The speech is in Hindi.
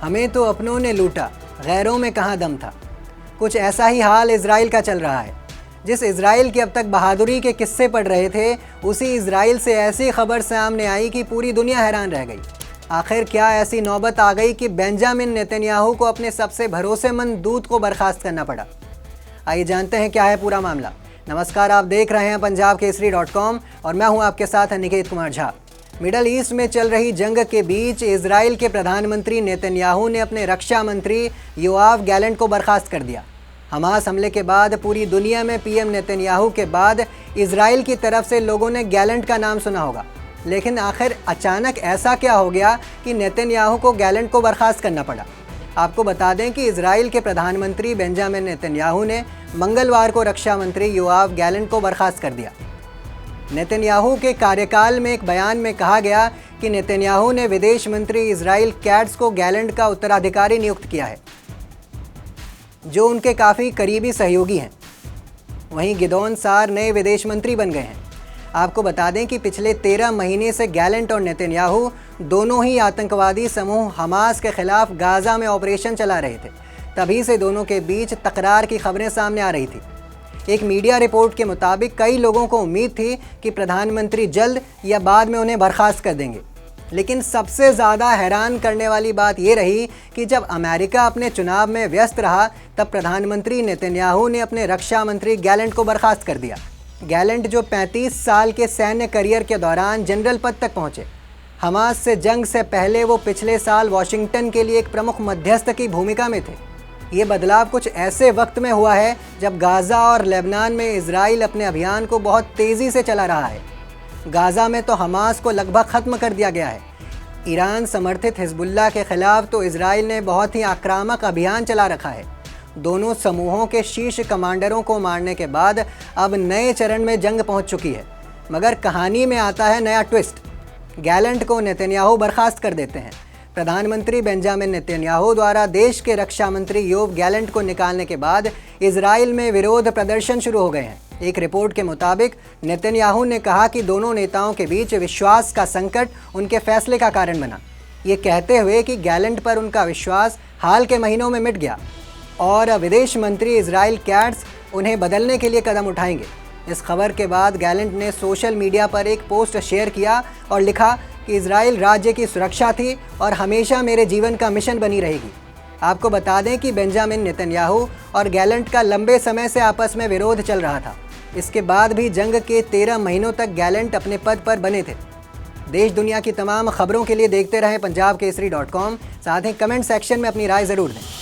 हमें तो अपनों ने लूटा, गैरों में कहाँ दम था। कुछ ऐसा ही हाल इजराइल का चल रहा है। जिस इजराइल की अब तक बहादुरी के किस्से पढ़ रहे थे, उसी इजराइल से ऐसी खबर सामने आई कि पूरी दुनिया हैरान रह गई। आखिर क्या ऐसी नौबत आ गई कि बेंजामिन नेतन्याहू को अपने सबसे भरोसेमंद दूत को बर्खास्त करना पड़ा। आइए जानते हैं क्या है पूरा मामला। नमस्कार, आप देख रहे हैं पंजाब केसरी.com और मैं हूं आपके साथ निकेत कुमार झा। मिडल ईस्ट में चल रही जंग के बीच इजराइल के प्रधानमंत्री नेतन्याहू ने अपने रक्षा मंत्री योआव गैलेंट को बर्खास्त कर दिया। हमास हमले के बाद पूरी दुनिया में पीएम नेतन्याहू के बाद इजराइल की तरफ से लोगों ने गैलेंट का नाम सुना होगा, लेकिन आखिर अचानक ऐसा क्या हो गया कि नेतन्याहू को गैलेंट को बर्खास्त करना पड़ा। आपको बता दें कि इजराइल के प्रधानमंत्री बेंजामिन नेतन्याहू ने मंगलवार को रक्षा मंत्री योआव गैलेंट को बर्खास्त कर दिया। नेतन्याहू के कार्यकाल में एक बयान में कहा गया कि नेतन्याहू ने विदेश मंत्री इजराइल कैट्स को गैलेंट का उत्तराधिकारी नियुक्त किया है, जो उनके काफ़ी करीबी सहयोगी हैं। वहीं गिदोन सार नए विदेश मंत्री बन गए हैं। आपको बता दें कि पिछले 13 महीने से गैलेंट और नेतन्याहू दोनों ही आतंकवादी समूह हमास के खिलाफ गाज़ा में ऑपरेशन चला रहे थे। तभी से दोनों के बीच तकरार की खबरें सामने आ रही थी। एक मीडिया रिपोर्ट के मुताबिक कई लोगों को उम्मीद थी कि प्रधानमंत्री जल्द या बाद में उन्हें बर्खास्त कर देंगे, लेकिन सबसे ज़्यादा हैरान करने वाली बात ये रही कि जब अमेरिका अपने चुनाव में व्यस्त रहा, तब प्रधानमंत्री नेतन्याहू ने अपने रक्षा मंत्री गैलेंट को बर्खास्त कर दिया। गैलेंट जो 35 साल के सैन्य करियर के दौरान जनरल पद तक पहुँचे। हमास से जंग से पहले वो पिछले साल वॉशिंगटन के लिए एक प्रमुख मध्यस्थ की भूमिका में थे। ये बदलाव कुछ ऐसे वक्त में हुआ है जब गाज़ा और लेबनान में इजराइल अपने अभियान को बहुत तेज़ी से चला रहा है। गाज़ा में तो हमास को लगभग ख़त्म कर दिया गया है। ईरान समर्थित हिजबुल्लाह के ख़िलाफ़ तो इजराइल ने बहुत ही आक्रामक अभियान चला रखा है। दोनों समूहों के शीर्ष कमांडरों को मारने के बाद अब नए चरण में जंग पहुंच चुकी है। मगर कहानी में आता है नया ट्विस्ट। गैलेंट को नेतन्याहू बर्खास्त कर देते हैं। प्रधानमंत्री बेंजामिन नेतन्याहू द्वारा देश के रक्षा मंत्री योआव गैलेंट को निकालने के बाद इजराइल में विरोध प्रदर्शन शुरू हो गए हैं। एक रिपोर्ट के मुताबिक नेतन्याहू ने कहा कि दोनों नेताओं के बीच विश्वास का संकट उनके फैसले का कारण बना, ये कहते हुए कि गैलेंट पर उनका विश्वास हाल के महीनों में मिट गया और विदेश मंत्री इजराइल कैट्स उन्हें बदलने के लिए कदम उठाएंगे। इस खबर के बाद गैलेंट ने सोशल मीडिया पर एक पोस्ट शेयर किया और लिखा कि इजराइल राज्य की सुरक्षा थी और हमेशा मेरे जीवन का मिशन बनी रहेगी। आपको बता दें कि बेंजामिन नेतन्याहू और गैलेंट का लंबे समय से आपस में विरोध चल रहा था। इसके बाद भी जंग के 13 महीनों तक गैलेंट अपने पद पर बने थे। देश दुनिया की तमाम खबरों के लिए देखते रहें पंजाब केसरी.com। साथ ही कमेंट सेक्शन में अपनी राय ज़रूर दें।